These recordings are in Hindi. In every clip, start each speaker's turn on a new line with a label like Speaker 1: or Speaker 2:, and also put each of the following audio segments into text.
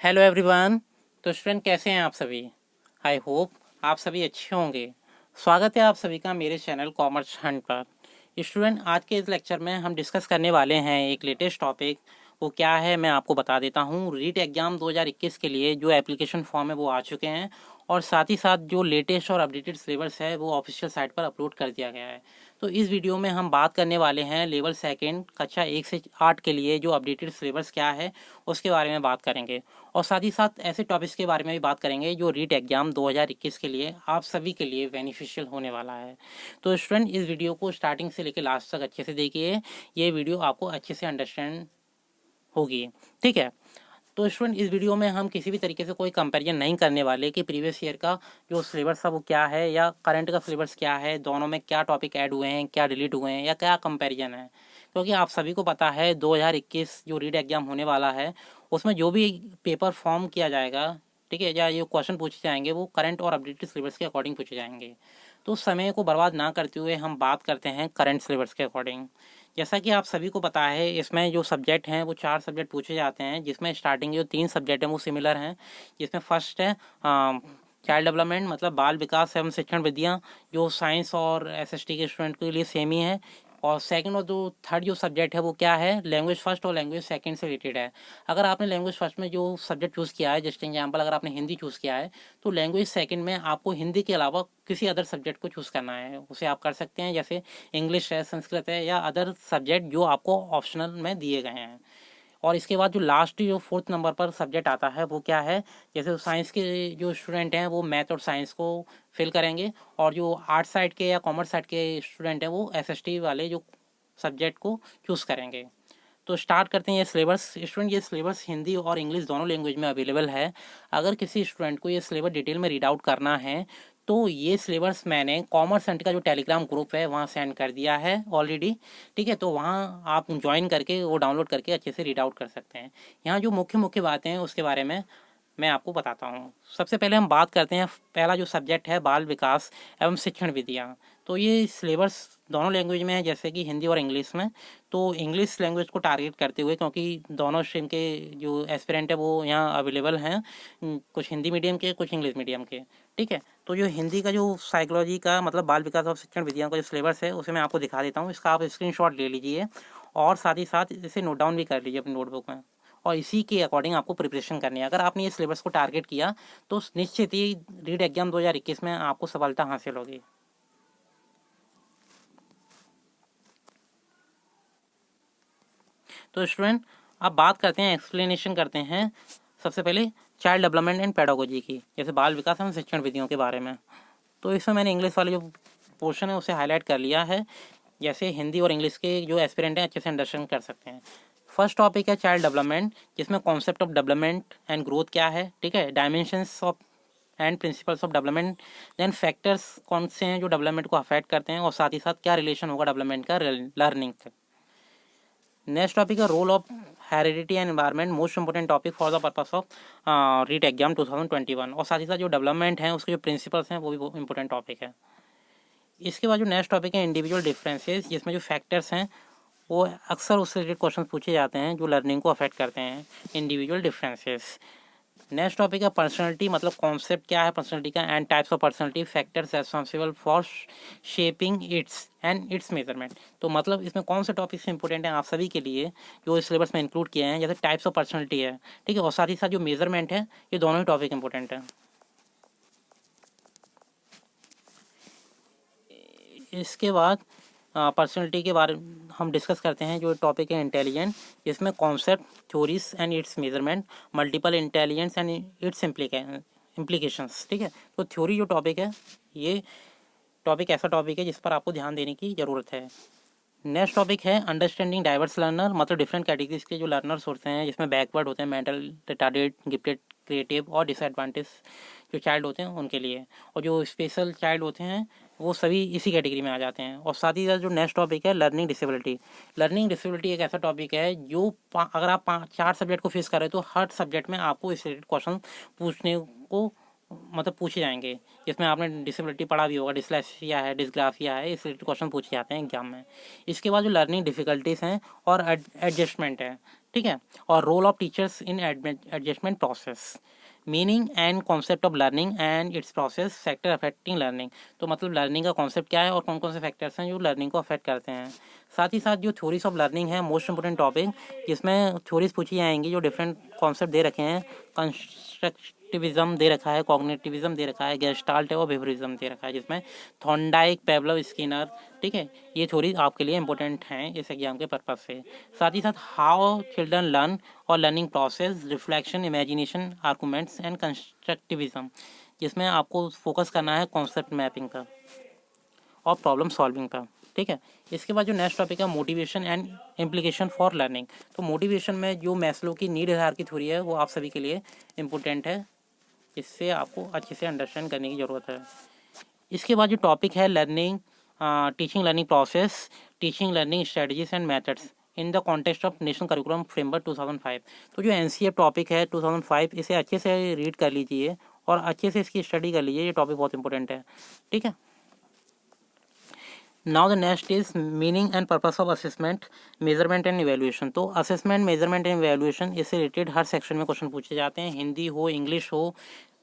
Speaker 1: Hello everyone. तो स्टूडेंट कैसे हैं आप सभी। आई होप आप सभी अच्छे होंगे। स्वागत है आप सभी का मेरे चैनल कॉमर्स हंट पर। स्टूडेंट आज के इस लेक्चर में हम डिस्कस करने वाले हैं एक लेटेस्ट टॉपिक। वो क्या है मैं आपको बता देता हूँ। रीट एग्जाम 2021 के लिए जो एप्लीकेशन फॉर्म है वो आ चुके हैं और साथ ही साथ जो लेटेस्ट और अपडेटेड सिलेबस है वो ऑफिशियल साइट पर अपलोड कर दिया गया है। तो इस वीडियो में हम बात करने वाले हैं लेवल सेकेंड कक्षा 1 से 8 के लिए जो अपडेटेड सिलेबस क्या है उसके बारे में बात करेंगे और साथ ही साथ ऐसे टॉपिक्स के बारे में भी बात करेंगे जो रीट एग्जाम 2021 के लिए आप सभी के लिए बेनिफिशियल होने वाला है। तो स्टूडेंट इस वीडियो को स्टार्टिंग से लेकर लास्ट तक अच्छे से देखिए। ये वीडियो आपको अच्छे से अंडरस्टैंड होगी, ठीक है। तो स्टूडेंट इस वीडियो में हम किसी भी तरीके से कोई कंपैरिजन नहीं करने वाले कि प्रीवियस ईयर का जो सिलेबस था वो क्या है या करंट का सिलेबस क्या है, दोनों में क्या टॉपिक ऐड हुए हैं, क्या डिलीट हुए हैं या क्या कंपैरिजन है। क्योंकि आप सभी को पता है 2021 जो रीड एग्जाम होने वाला है उसमें जो भी पेपर फॉर्म किया जाएगा, ठीक है, या ये क्वेश्चन पूछे जाएंगे वो करंट और अपडेटेड सिलेबस के अकॉर्डिंग पूछे जाएंगे। तो समय को बर्बाद ना करते हुए हम बात करते हैं करंट सिलेबस के अकॉर्डिंग। जैसा कि आप सभी को पता है इसमें जो सब्जेक्ट हैं वो 4 सब्जेक्ट पूछे जाते हैं, जिसमें स्टार्टिंग जो 3 सब्जेक्ट हैं वो सिमिलर हैं। जिसमें फर्स्ट है चाइल्ड डेवलपमेंट मतलब बाल विकास एवं शिक्षण विधियाँ, जो साइंस और एसएसटी के स्टूडेंट के लिए सेम ही है। और सेकंड और जो थर्ड जो सब्जेक्ट है वो क्या है, लैंग्वेज फर्स्ट और लैंग्वेज सेकंड से रिलेटेड है। अगर आपने लैंग्वेज फर्स्ट में जो सब्जेक्ट चूज़ किया है, जस्ट एग्जाम्पल अगर आपने हिंदी चूज़ किया है तो लैंग्वेज सेकंड में आपको हिंदी के अलावा किसी अदर सब्जेक्ट को चूज़ करना है, उसे आप कर सकते हैं। जैसे इंग्लिश है, संस्कृत है या अदर सब्जेक्ट जो आपको ऑप्शनल में दिए गए हैं। और इसके बाद जो लास्ट जो 4th नंबर पर सब्जेक्ट आता है वो क्या है, जैसे साइंस के जो स्टूडेंट हैं वो मैथ और साइंस को फिल करेंगे और जो आर्ट साइड के या कॉमर्स साइड के स्टूडेंट हैं वो एसएसटी वाले जो सब्जेक्ट को चूज़ करेंगे। तो स्टार्ट करते हैं ये सिलेबस। स्टूडेंट ये सिलेबस हिंदी और इंग्लिश दोनों लैंग्वेज में अवेलेबल है। अगर किसी स्टूडेंट को ये सिलेबस डिटेल में रीड आउट करना है तो ये सिलेबस मैंने कॉमर्स सेंटर का जो टेलीग्राम ग्रुप है वहाँ सेंड कर दिया है ऑलरेडी, ठीक है। तो वहाँ आप ज्वाइन करके वो डाउनलोड करके अच्छे से रीड आउट कर सकते हैं। यहाँ जो मुख्य मुख्य बातें हैं उसके बारे में मैं आपको बताता हूँ। सबसे पहले हम बात करते हैं, पहला जो सब्जेक्ट है बाल विकास एवं शिक्षण विधियाँ। तो ये सिलेबस दोनों लैंग्वेज में है, जैसे कि हिंदी और इंग्लिश में। तो इंग्लिश लैंग्वेज को टारगेट करते हुए, क्योंकि दोनों स्ट्रीम के जो एस्पिरेंट है वो यहाँ अवेलेबल हैं, कुछ हिंदी मीडियम के कुछ इंग्लिश मीडियम के, ठीक है। तो जो हिंदी का जो साइकोलॉजी का मतलब बाल विकास और शिक्षण विधियाँ का जो सिलेबस है उसे मैं आपको दिखा देता हूँ। इसका आप स्क्रीनशॉट ले लीजिए और साथ ही साथ इसे नोट डाउन भी कर लीजिए अपनी नोटबुक में और इसी के अकॉर्डिंग आपको प्रिपरेशन करनी है। अगर आपने ये सिलेबस को टारगेट किया तो निश्चित ही रीड एग्जाम 2021 में आपको सफलता हासिल होगी। तो स्टूडेंट अब बात करते हैं, एक्सप्लेनेशन करते हैं सबसे पहले चाइल्ड डेवलपमेंट एंड पेडागोजी की, जैसे बाल विकास एवं शिक्षण विधियों के बारे में। तो इसमें मैंने इंग्लिश वाले जो पोर्शन है उसे हाईलाइट कर लिया है, जैसे हिंदी और इंग्लिश के जो एस्पिरेंट हैं अच्छे से अंडरस्टैंड कर सकते हैं। फर्स्ट टॉपिक है चाइल्ड डेवलपमेंट, जिसमें concept of development and growth क्या है, ठीक है, dimensions of and principles of development, then factors कौन से हैं जो डेवलपमेंट को अफेक्ट करते हैं और साथ ही साथ क्या रिलेशन होगा डेवलपमेंट का लर्निंग से। नेक्स्ट टॉपिक है role of heredity and environment, most important topic for the purpose of REET exam 2021। और साथ ही साथ जो डेवलपमेंट हैं उसके जो प्रिंसिपल्स हैं वो भी इंपॉर्टेंट टॉपिक है। इसके बाद जो नेक्स्ट टॉपिक है इंडिविजुअल डिफरेंसेस, जिसमें जो फैक्टर्स हैं वो अक्सर उससे रिलेटेड क्वेश्चन पूछे जाते हैं जो लर्निंग को अफेक्ट करते हैं, इंडिविजुअल डिफरेंसेस। नेक्स्ट टॉपिक है पर्सनैलिटी, मतलब कॉन्सेप्ट क्या है पर्सनैलिटी का and types of personality, factors responsible for shaping it's and it's measurement. तो मतलब इसमें कौन से टॉपिक्स इंपॉर्टेंट हैं आप सभी के लिए जो इस सिलेबस में इंक्लूड किए हैं, जैसे टाइप्स ऑफ पर्सनैलिटी है, ठीक है, और साथ ही साथ जो मेजरमेंट है, ये दोनों ही टॉपिक इंपॉर्टेंट है। इसके बाद पर्सनैलिटी के बारे में हम डिस्कस करते हैं, जो टॉपिक है इंटेलिजेंट, जिसमें concept, theories and it's measurement, multiple intelligence and it's implications, ठीक है। तो थ्योरी जो टॉपिक है ये टॉपिक ऐसा टॉपिक है जिस पर आपको ध्यान देने की ज़रूरत है। नेक्स्ट टॉपिक है अंडरस्टैंडिंग डाइवर्स लर्नर, मतलब डिफरेंट कैटेगरीज के जो लर्नर्स होते हैं, जिसमें बैकवर्ड होते हैं, मेंटल रिटार्डेड, गिफ्टेड, क्रिएटिव और डिसएडवांटेज जो चाइल्ड होते हैं उनके लिए, और जो स्पेशल चाइल्ड होते हैं वो सभी इसी कैटेगरी में आ जाते हैं। और साथ ही साथ जो नेक्स्ट टॉपिक है लर्निंग डिसेबिलिटी। लर्निंग डिसेबिलिटी एक ऐसा टॉपिक है जो अगर आप 4 सब्जेक्ट को फेस कर रहे हो तो हर सब्जेक्ट में आपको इस रिलेटेड क्वेश्चन पूछने को मतलब पूछे जाएंगे, जिसमें आपने डिसेबिलिटी पढ़ा भी होगा, डिसलेक्सिया है, डिसग्राफिया है, इस रिलेटेड क्वेश्चन पूछे जाते हैं एग्जाम में। इसके बाद जो लर्निंग डिफिकल्टीज हैं और एडजस्टमेंट है, ठीक है, और role of teachers in adjustment process, meaning and concept of learning and its process, factor affecting learning. तो मतलब लर्निंग का कॉन्सेप्ट क्या है और कौन कौन से फैक्टर्स हैं जो लर्निंग को अफेक्ट करते हैं। साथ ही साथ जो थ्योरीज ऑफ लर्निंग है, मोस्ट इंपोर्टेंट टॉपिक, जिसमें थ्योरीज पूछी जाएंगी जो डिफरेंट कॉन्सेप्ट दे रखे हैं। कंस्ट्रक्टिविज्म दे रखा है, कॉग्निटिविज्म दे रखा है, गेस्टाल्ट है और बिहेवियरिज्म दे रखा है, जिसमें थॉर्नडाइक, पेवलोव, स्किनर, ठीक है, ये थ्योरी आपके लिए इंपॉर्टेंट हैं इस एग्जाम के पर्पज से। साथ ही साथ हाउ चिल्ड्रन लर्न और learning process, reflection, imagination, arguments and constructivism, जिसमें आपको फोकस करना है कॉन्सेप्ट मैपिंग पर और प्रॉब्लम सॉल्विंग पर, ठीक है। इसके बाद जो नेक्स्ट टॉपिक है motivation and implication for learning. तो मोटिवेशन में जो मैस्लो की नीड आधार की थ्योरी है वो आप सभी के लिए इम्पोर्टेंट है, इससे आपको अच्छे से अंडरस्टैंड करने की ज़रूरत है। इसके बाद जो टॉपिक है learning, teaching learning process, teaching learning strategies and methods in the context of national curriculum framework 2005। तो जो एनसीएफ टॉपिक है 2005, इसे अच्छे से रीड कर लीजिए और अच्छे से इसकी स्टडी कर लीजिए, ये टॉपिक बहुत इंपॉर्टेंट है, ठीक है। Now the next is meaning and purpose of assessment, measurement and evaluation. तो असेसमेंट, मेजरमेंट एंड इवेल्युएशन, इससे रिलेटेड हर सेक्शन में क्वेश्चन पूछे जाते हैं, हिंदी हो, इंग्लिश हो,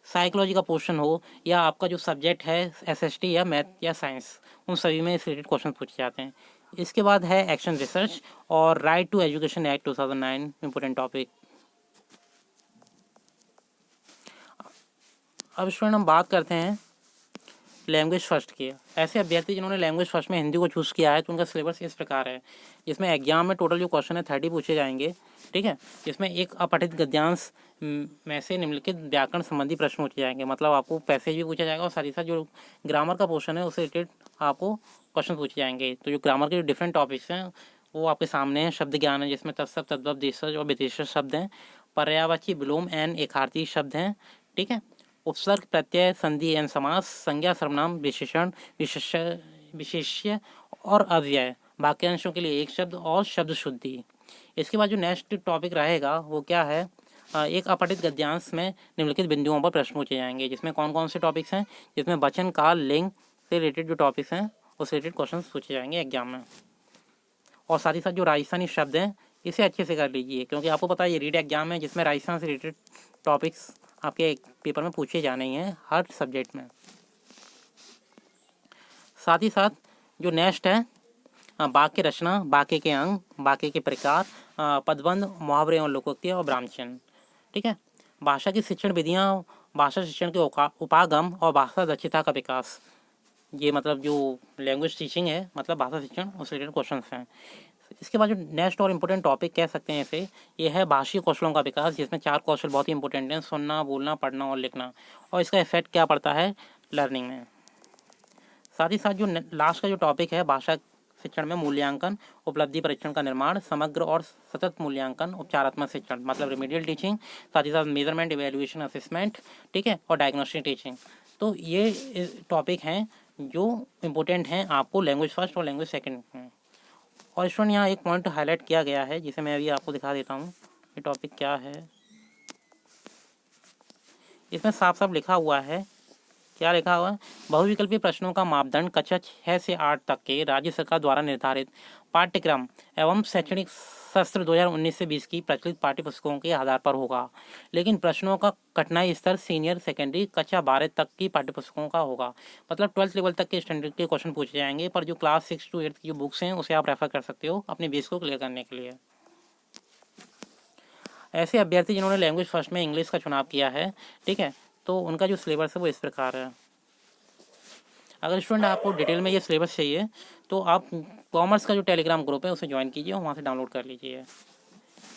Speaker 1: साइकोलॉजी का पोर्शन हो, या आपका जो सब्जेक्ट है एसएसटी या मैथ या साइंस, उन सभी में इस रिलेटेड क्वेश्चन पूछे जाते हैं। इसके बाद है एक्शन रिसर्च और right to education act 2009, important topic. अब स्टूडेंट हम बात करते हैं लैंग्वेज फर्स्ट की। ऐसे अभ्यर्थी जिन्होंने लैंग्वेज फर्स्ट में हिंदी को चूज़ किया है तो उनका सिलेबस इस प्रकार है, जिसमें एग्जाम में टोटल जो क्वेश्चन है 30 पूछे जाएंगे, ठीक है। जिसमें एक अपठित गद्यांश में से निम्नलिखित व्याकरण संबंधी प्रश्न पूछे जाएंगे, मतलब आपको पैसेज भी पूछा जाएगा और साथ ही साथ जो ग्रामर का पोर्शन है उससे रिलेटेड आपको क्वेश्चन पूछे जाएंगे। तो जो ग्रामर के जो डिफरेंट टॉपिक्स हैं वो आपके सामने हैं। शब्द ज्ञान है, जिसमें तत्सम, तद्भव, देशज और विदेशज शब्द हैं। पर्यायवाची, विलोम एंड एकार्थी शब्द हैं, ठीक है। उपसर्ग, प्रत्यय, संधि एवं समास, संज्ञा, सर्वनाम, विशेषण, विशेष्य और अव्यय, वाक्यांशों के लिए एक शब्द और शब्द शुद्धि। इसके बाद जो नेक्स्ट टॉपिक रहेगा वो क्या है, एक अपठित गद्यांश में निम्नलिखित बिंदुओं पर प्रश्न पूछे जाएंगे, जिसमें कौन कौन से टॉपिक्स हैं, जिसमें वचन, काल, लिंग से रिलेटेड जो टॉपिक्स हैं उससे रिलेटेड क्वेश्चन पूछे जाएंगे एग्जाम में। और साथ ही साथ जो राजस्थानी शब्द हैं इसे अच्छे से कर लीजिए, क्योंकि आपको पता है ये रीड एग्जाम है, जिसमें राजस्थान से रिलेटेड टॉपिक्स आपके पेपर में पूछे जाने हैं हर सब्जेक्ट में। साथ ही साथ जो नेक्स्ट है वाक्य रचना, वाक्य के अंग, वाक्य के प्रकार, पदबंध, मुहावरे और लोकोक्ति और ब्राह्मण, ठीक है। भाषा की शिक्षण विधियाँ, भाषा शिक्षण के उपागम और भाषा दक्षता का विकास, ये मतलब जो लैंग्वेज टीचिंग है मतलब भाषा शिक्षण, उस रिलेटेड क्वेश्चन हैं। इसके बाद जो नेक्स्ट और इम्पोर्टेंट टॉपिक कह सकते हैं इसे, ये है भाषी कौशलों का विकास, जिसमें 4 कौशल बहुत ही इंपॉर्टेंट हैं, सुनना, बोलना, पढ़ना और लिखना, और इसका इफेक्ट क्या पड़ता है लर्निंग में। साथ ही साथ जो लास्ट का जो टॉपिक है भाषा शिक्षण में मूल्यांकन, उपलब्धि परीक्षण का निर्माण, समग्र और सतत मूल्यांकन, उपचारात्मक शिक्षण मतलब रेमेडियल टीचिंग, साथ ही साथ मेजरमेंट, इवैल्यूएशन, असेसमेंट, ठीक है, और डायग्नोस्टिक टीचिंग। तो ये टॉपिक हैं जो इम्पोर्टेंट हैं आपको लैंग्वेज फर्स्ट और लैंग्वेज सेकेंड में। और स्टूडेंट यहाँ एक पॉइंट हाईलाइट किया गया है, जिसे मैं अभी आपको दिखा देता हूँ ये टॉपिक क्या है। इसमें साफ साफ लिखा हुआ है, क्या लिखा हुआ है, बहुविकल्पी प्रश्नों का मापदंड कक्षा 6 से 8 तक के राज्य सरकार द्वारा निर्धारित पाठ्यक्रम एवं शैक्षणिक सत्र 2019 से 20 की प्रचलित पाठ्य पुस्तकों के आधार पर होगा, लेकिन प्रश्नों का कठिनाई स्तर सीनियर सेकेंडरी कक्षा 12 तक की पाठ्य पुस्तकों का होगा। मतलब 12th लेवल तक के स्टैंडर्ड के क्वेश्चन पूछे जाएंगे, पर जो क्लास 6 to 8 की जो बुक्स हैं उसे आप रेफर कर सकते हो अपने बेस को क्लियर करने के लिए। ऐसे अभ्यर्थी जिन्होंने लैंग्वेज फर्स्ट में इंग्लिश का चुनाव किया है, ठीक है, तो उनका जो सिलेबस है वो इस प्रकार है। अगर स्टूडेंट आपको डिटेल में ये सिलेबस चाहिए तो आप कॉमर्स का जो टेलीग्राम ग्रुप है उसे ज्वाइन कीजिए और वहाँ से डाउनलोड कर लीजिए।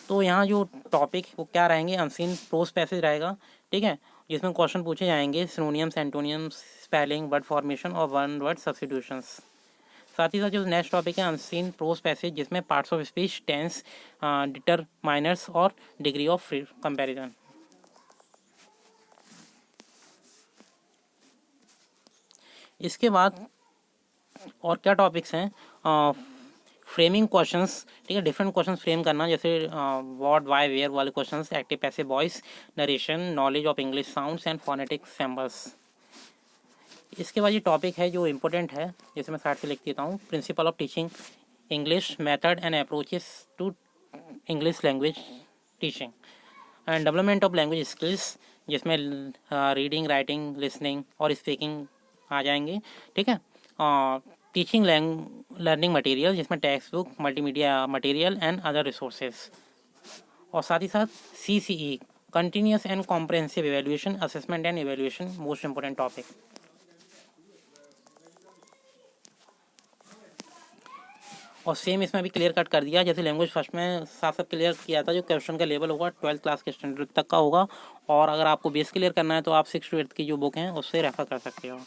Speaker 1: तो यहाँ जो टॉपिक वो क्या रहेंगे, अनसीन प्रोज पैसेज रहेगा, ठीक है, जिसमें क्वेश्चन पूछे जाएंगे synonyms, antonyms, spelling, word formation और वन वर्ड सब्स्टिट्यूशंस। साथ ही साथ जो नेक्स्ट टॉपिक है अनसीन प्रोज पैसेज, जिसमें parts of speech, tense, determiners और डिग्री ऑफ कंपैरिजन। इसके बाद और क्या टॉपिक्स हैं, फ्रेमिंग क्वेश्चंस, ठीक है, डिफरेंट क्वेश्चंस फ्रेम करना, जैसे व्हाट, व्हाई, वेयर वाले questions, active passive voice, narration, knowledge of English sounds and phonetic symbols. इसके बाद ये टॉपिक है जो इम्पोर्टेंट है, जैसे मैं साइड से लिख देता हूँ, principle of teaching English, method and approaches to English language teaching and development of language skills, जिसमें रीडिंग, राइटिंग, लिसनिंग और स्पीकिंग आ जाएंगे, ठीक है। टीचिंग लर्निंग मटेरियल, जिसमें text book, multimedia material and other resources, और साथ ही साथ CCE continuous and comprehensive evaluation, assessment and evaluation, most important topic. और सेम इसमें भी क्लियर कट कर दिया, जैसे लैंग्वेज फर्स्ट में साफ साफ क्लियर किया था, जो क्वेश्चन का लेवल होगा 12th क्लास के स्टैंडर्ड तक का होगा, और अगर आपको बेस क्लियर करना है तो आप 6th to 8th की जो बुक हैं उससे रेफर कर सकते हो।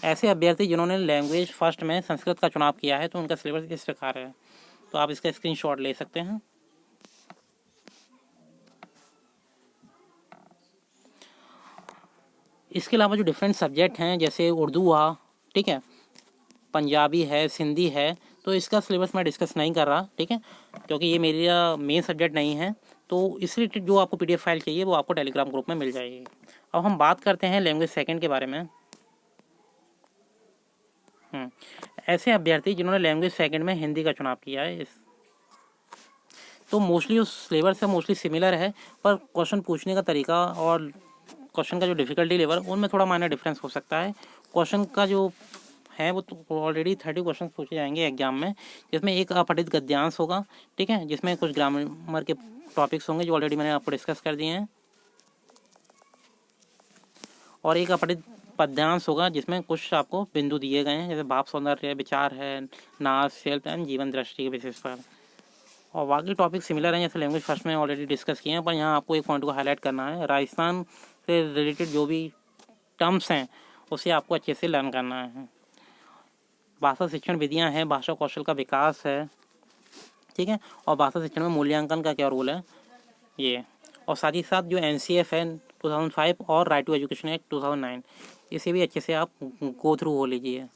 Speaker 1: ऐसे अभ्यर्थी जिन्होंने लैंग्वेज फर्स्ट में संस्कृत का चुनाव किया है तो उनका सिलेबस इस प्रकार है, तो आप इसका स्क्रीनशॉट ले सकते हैं। इसके अलावा जो डिफरेंट सब्जेक्ट हैं, जैसे उर्दू हुआ, ठीक है, पंजाबी है, सिंधी है, तो इसका सिलेबस मैं डिस्कस नहीं कर रहा, ठीक है, क्योंकि ये मेरा मेन सब्जेक्ट नहीं है। तो इस रिलेटेड जो आपको PDF फाइल चाहिए वो आपको टेलीग्राम ग्रुप में मिल जाएगी। अब हम बात करते हैं लैंग्वेज सेकंड के बारे में। ऐसे अभ्यर्थी जिन्होंने लैंग्वेज सेकंड में हिंदी का चुनाव किया है, तो मोस्टली उस सिलेबस से मोस्टली सिमिलर है, पर क्वेश्चन पूछने का तरीका और क्वेश्चन का जो डिफ़िकल्टी लेवल उनमें थोड़ा माइनर डिफरेंस हो सकता है। क्वेश्चन का जो है वो तो ऑलरेडी 30 क्वेश्चन पूछे जाएंगे एग्जाम में, जिसमें एक अपठित गद्यांश होगा, ठीक है, जिसमें कुछ ग्रामर के टॉपिक्स होंगे जो ऑलरेडी मैंने आपको डिस्कस कर दिए हैं, और एक अपठित पद्यांश होगा जिसमें कुछ आपको बिंदु दिए गए हैं, जैसे भाव, सौंदर्य, विचार है, नाच, सेल्फ एंड जीवन दृष्टि के बेसिस पर। और बाकी टॉपिक सिमिलर हैं, जैसे लैंग्वेज फर्स्ट में ऑलरेडी डिस्कस किए हैं, पर यहाँ आपको एक पॉइंट को हाईलाइट करना है, राजस्थान से रिलेटेड जो भी टर्म्स हैं उसे आपको अच्छे से लर्न करना है। भाषा शिक्षण विधियाँ हैं, भाषा कौशल का विकास है, ठीक है, और भाषा शिक्षण में मूल्यांकन का क्या रोल है ये, और साथ ही साथ जो NCF है 2005 और राइट टू एजुकेशन एक्ट 2009, इसे भी अच्छे से आप गो थ्रू हो लीजिए।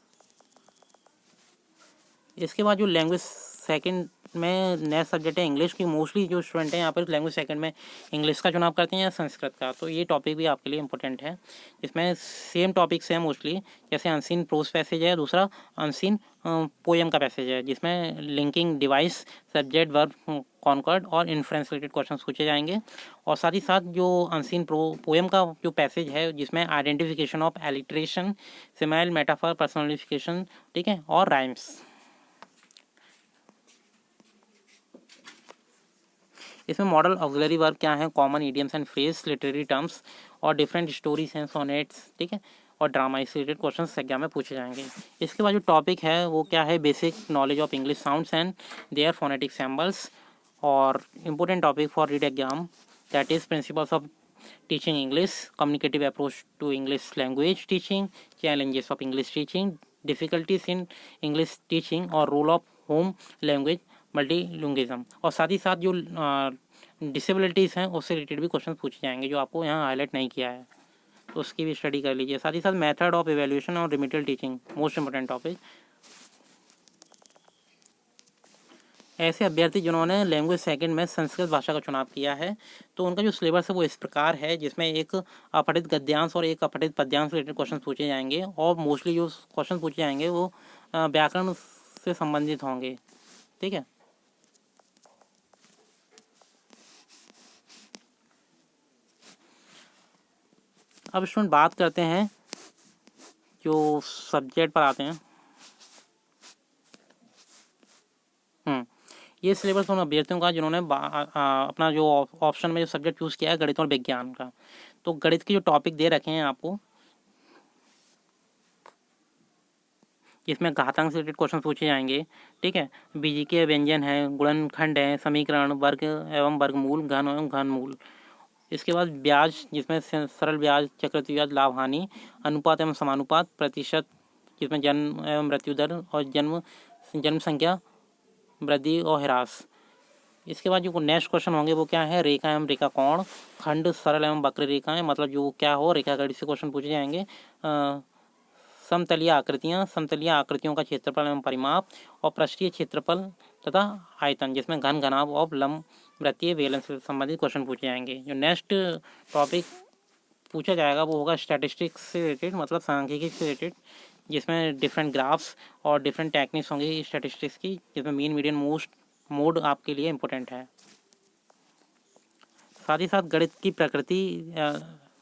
Speaker 1: इसके बाद जो लैंग्वेज सेकंड में नया सब्जेक्ट है इंग्लिश की, मोस्टली जो स्टूडेंट हैं यहाँ पर लैंग्वेज सेकंड में इंग्लिश का चुनाव करते हैं या संस्कृत का, तो ये टॉपिक भी आपके लिए इंपॉर्टेंट है। इसमें सेम टॉपिक्स हैं मोस्टली, जैसे अनसीन प्रोज पैसेज है, दूसरा अनसीन पोएम का पैसेज है, जिसमें linking device, subject, verb, concord और इन्फ्रेंस रिलेटेड क्वेश्चन पूछे जाएंगे। और साथ ही साथ जो अनसीन पोएम का जो पैसेज है, जिसमें आइडेंटिफिकेशन ऑफ एलिट्रेशन, सिमाइल, मेटाफर, पर्सनलिफिकेशन, ठीक है, और राइम्स। इसमें मॉडल ऑक्सिलरी वर्ब क्या है, common idioms and phrase, literary terms और डिफरेंट स्टोरीज हैं, सोनेट्स, ठीक है, और ड्रामा, इस रिलेटेड क्वेश्चन एग्जाम में पूछे जाएंगे। इसके बाद जो टॉपिक है वो क्या है, basic knowledge of English sounds and their phonetic symbols, और important topic for REET exam, that is principles of teaching English, communicative approach to English language teaching, challenges of English teaching, difficulties in English teaching और role of home language multilingualism, और साथ ही साथ जो डिसेबिलिटीज़ हैं उससे रिलेटेड भी क्वेश्चन पूछे जाएंगे जो आपको यहाँ हाईलाइट नहीं किया है, तो उसकी भी स्टडी कर लीजिए। साथ ही साथ मेथड ऑफ इवैल्यूएशन और remedial teaching, most important topic. ऐसे अभ्यर्थी जिन्होंने लैंग्वेज सेकंड में संस्कृत भाषा का चुनाव किया है, तो उनका जो सिलेबस है वो इस प्रकार है, जिसमें एक अपठित गद्यांश और एक अपठित पद्यांश रिलेटेड क्वेश्चन पूछे जाएंगे, और मोस्टली जो क्वेश्चन पूछे जाएंगे वो व्याकरण से संबंधित होंगे, ठीक है। अब स्टूडेंट बात करते हैं जो सब्जेक्ट पर आते हैं। ये सिलेबस उन अभ्यर्थियों का जिन्होंने अपना जो ऑप्शन में जो सब्जेक्ट चूज़ किया है गणित और विज्ञान का, तो गणित के जो टॉपिक दे रखे हैं आपको, इसमें घातांक से रिलेटेड क्वेश्चन पूछे जाएंगे, ठीक है, बीजी के व्यंजन है, गुणनखंड है, समीकरण, वर्ग एवं वर्गमूल, घन एवं घनमूल। इसके बाद ब्याज, जिसमें सरल ब्याज, चक्रवृद्धि ब्याज, लाभ हानि, अनुपात एवं समानुपात, प्रतिशत, जिसमें जन्म एवं मृत्यु दर और जन्म संख्या, वृद्धि और ह्रास। इसके बाद जो नेक्स्ट क्वेश्चन होंगे वो क्या है, रेखा एवं रेखा कोण, खंड, सरल एवं वक्र रेखाएं, मतलब जो क्या हो, रेखागणित से क्वेश्चन पूछे जाएंगे। समतलीय आकृतियाँ, समतलीय आकृतियों का क्षेत्रफल एवं परिमाप, और पृष्ठीय क्षेत्रफल तथा आयतन, जिसमें घन, घनाभ और लंब वृत्तीय बेलन से संबंधित क्वेश्चन पूछे जाएंगे। जो नेक्स्ट टॉपिक पूछा जाएगा वो होगा स्टैटिस्टिक्स से रिलेटेड, मतलब सांख्यिकी से रिलेटेड, जिसमें डिफरेंट ग्राफ्स और डिफरेंट टेक्निक्स होंगी स्टैटिस्टिक्स की, जिसमें मीन, मीडियन, मोस्ट मोड आपके लिए इम्पोर्टेंट है। साथ ही साथ गणित की प्रकृति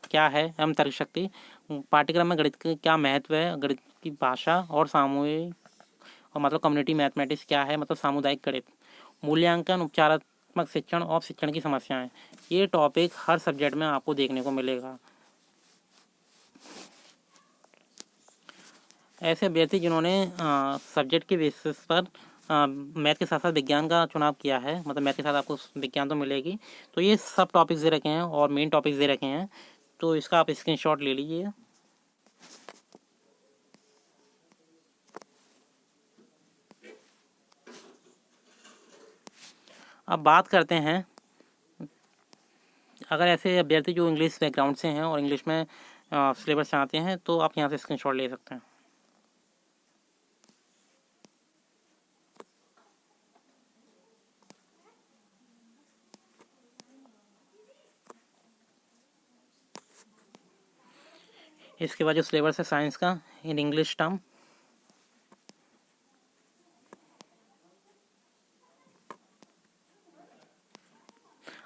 Speaker 1: क्या है एवं तर्क शक्ति, पाठ्यक्रम में गणित का क्या महत्व है, गणित की भाषा और सामूहिक और मतलब कम्युनिटी मैथमेटिक्स क्या है, मतलब सामुदायिक गणित, मूल्यांकन, उपचारात्मक शिक्षण और शिक्षण की समस्याएं। ये टॉपिक हर सब्जेक्ट में आपको देखने को मिलेगा। ऐसे अभ्यर्थी जिन्होंने सब्जेक्ट के बेसिस पर मैथ के साथ साथ विज्ञान का चुनाव किया है, मतलब मैथ के साथ आपको विज्ञान तो मिलेगी, तो ये सब टॉपिक्स दे रखे हैं और मेन टॉपिक्स दे रखे हैं, तो इसका आप स्क्रीनशॉट ले लीजिए। अब बात करते हैं, अगर ऐसे अभ्यर्थी जो इंग्लिश बैकग्राउंड से हैं और इंग्लिश में सिलेबस चाहते हैं, तो आप यहाँ से स्क्रीनशॉट ले सकते हैं। इसके बाद जो सिलेबस है साइंस का इन इंग्लिश टर्म,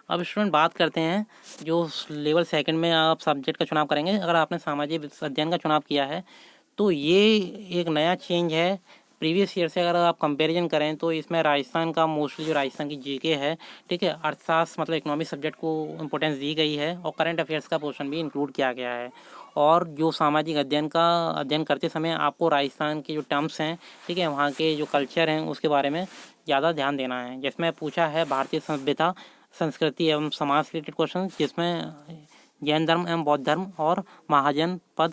Speaker 1: अब स्टूडेंट बात करते हैं जो लेवल सेकंड में आप सब्जेक्ट का चुनाव करेंगे। अगर आपने सामाजिक अध्ययन का चुनाव किया है तो ये एक नया चेंज है प्रीवियस ईयर से। अगर आप कंपैरिजन करें तो इसमें राजस्थान का मोस्टली जो राजस्थान की जीके है, ठीक है, अर्थशास्त्र मतलब इकोनॉमिक सब्जेक्ट को इम्पोर्टेंस दी गई है और करंट अफेयर्स का पोर्शन भी इंक्लूड किया गया है। और जो सामाजिक अध्ययन का अध्ययन करते समय आपको राजस्थान के जो टर्म्स हैं, ठीक है, वहाँ के जो कल्चर हैं उसके बारे में ज़्यादा ध्यान देना है। जिसमें पूछा है भारतीय सभ्यता, संस्कृति एवं समाज से रिलेटेड क्वेश्चन, जिसमें जैन धर्म एवं बौद्ध धर्म और महाजन पद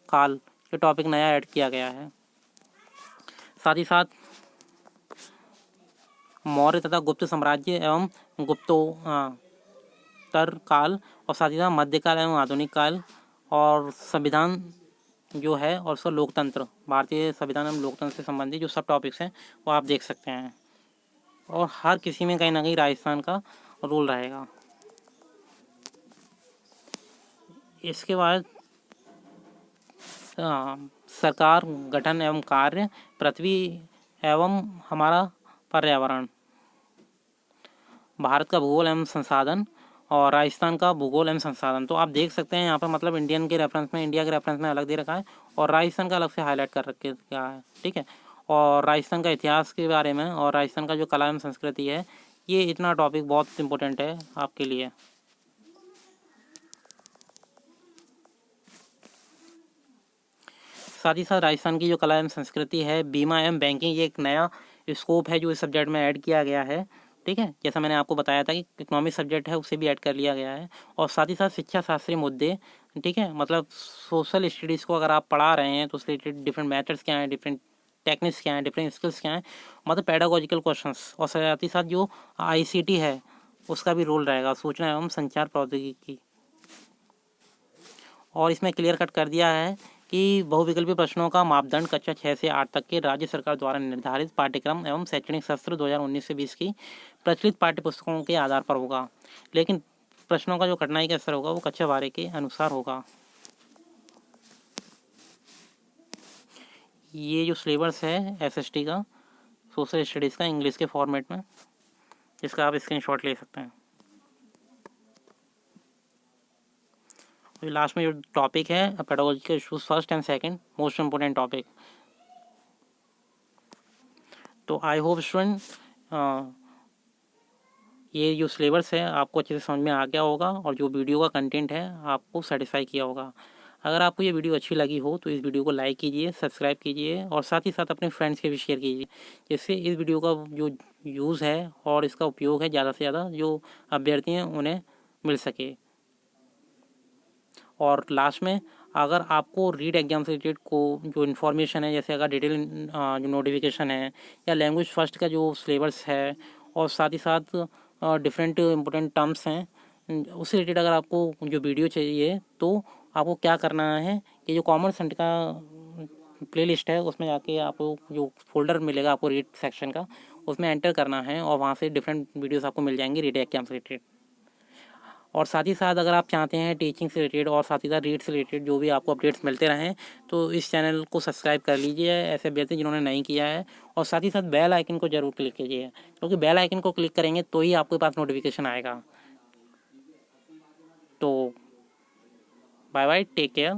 Speaker 1: काल जो टॉपिक नया ऐड किया गया है। साथ ही साथ मौर्य तथा गुप्त साम्राज्य एवं गुप्तोत्तर काल, और साथ ही साथ मध्यकाल एवं आधुनिक काल, और संविधान जो है और उसका लोकतंत्र, भारतीय संविधान एवं लोकतंत्र से संबंधित जो सब टॉपिक्स हैं वो आप देख सकते हैं। और हर किसी में कहीं ना कहीं राजस्थान का रोल रहेगा। इसके बाद सरकार गठन एवं कार्य, पृथ्वी एवं हमारा पर्यावरण, भारत का भूगोल एवं संसाधन, और राजस्थान का भूगोल एवं संसाधन। तो आप देख सकते हैं यहाँ पर मतलब इंडियन के रेफरेंस में, इंडिया के रेफरेंस में अलग दे रखा है और राजस्थान का अलग से हाईलाइट कर रखे क्या है, ठीक है। और राजस्थान का इतिहास के बारे में और राजस्थान का जो कला एवं संस्कृति है, ये इतना टॉपिक बहुत इम्पोर्टेंट है आपके लिए। साथ ही साथ राजस्थान की जो कला एवं संस्कृति है, बीमा एवं बैंकिंग, ये एक नया स्कोप है जो इस सब्जेक्ट में ऐड किया गया है, ठीक है। जैसा मैंने आपको बताया था कि इकोनॉमिक सब्जेक्ट है उसे भी ऐड कर लिया गया है। और साथ ही साथ शिक्षा शास्त्रीय मुद्दे, ठीक है, मतलब सोशल स्टडीज़ को अगर आप पढ़ा रहे हैं तो उससे रिलेटेड डिफरेंट मैथड्स क्या हैं, डिफरेंट टेक्निक्स क्या हैं, डिफरेंट स्किल्स क्या हैं, मतलब पेडागोजिकल क्वेश्चंस। और साथ ही साथ जो आईसीटी है उसका भी रोल रहेगा, सूचना एवं संचार प्रौद्योगिकी। और इसमें क्लियर कट कर दिया है कि बहुविकल्पी प्रश्नों का मापदंड कक्षा 6 से 8 तक के राज्य सरकार द्वारा निर्धारित पाठ्यक्रम एवं शैक्षणिक सत्र 2019 से 20 की प्रचलित पाठ्यपुस्तकों के आधार पर होगा, लेकिन प्रश्नों का जो कठिनाई का स्तर होगा वो कक्षा 12 के अनुसार होगा। ये जो सिलेबस है एसएसटी का, सोशल स्टडीज़ का, इंग्लिश के फॉर्मेट में, जिसका आप स्क्रीनशॉट ले सकते हैं। लास्ट में जो टॉपिक है pedagogical issues first and second, most important topic. तो आई होप स्टूडेंट ये जो सिलेबस है आपको अच्छे से समझ में आ गया होगा और जो वीडियो का कंटेंट है आपको सेटिस्फाई किया होगा। अगर आपको ये वीडियो अच्छी लगी हो तो इस वीडियो को लाइक कीजिए, सब्सक्राइब कीजिए और साथ ही साथ अपने फ्रेंड्स के भी शेयर कीजिए, जिससे इस वीडियो का जो यूज़ है और इसका उपयोग है ज़्यादा से ज़्यादा जो अभ्यर्थी हैं उन्हें मिल सके। और लास्ट में अगर आपको रीड एग्जाम से रिलेटेड को जो इन्फॉर्मेशन है, जैसे अगर डिटेल जो नोटिफिकेशन है या लैंग्वेज फर्स्ट का जो सिलेबस है और साथ ही साथ डिफरेंट इम्पोर्टेंट टर्म्स हैं उससे रिलेटेड अगर आपको जो वीडियो चाहिए तो आपको क्या करना है कि जो कॉमर्स सेंटर का प्लेलिस्ट है उसमें जाके आपको जो फोल्डर मिलेगा आपको रीड सेक्शन का उसमें एंटर करना है और वहाँ से डिफरेंट वीडियोस आपको मिल जाएंगे रीड एग्जाम से रिलेटेड। और साथ ही साथ अगर आप चाहते हैं टीचिंग से रिलेटेड और साथ ही साथ रीड से रिलेटेड जो भी आपको अपडेट्स मिलते रहें तो इस चैनल को सब्सक्राइब कर लीजिए ऐसे अभ्यर्थी जिन्होंने नहीं किया है। और साथ ही साथ बेल आइकन को जरूर क्लिक कीजिए, क्योंकि बेल आइकन को क्लिक करेंगे तो ही आपके पास नोटिफिकेशन आएगा। तो बाय बाय, टेक केयर।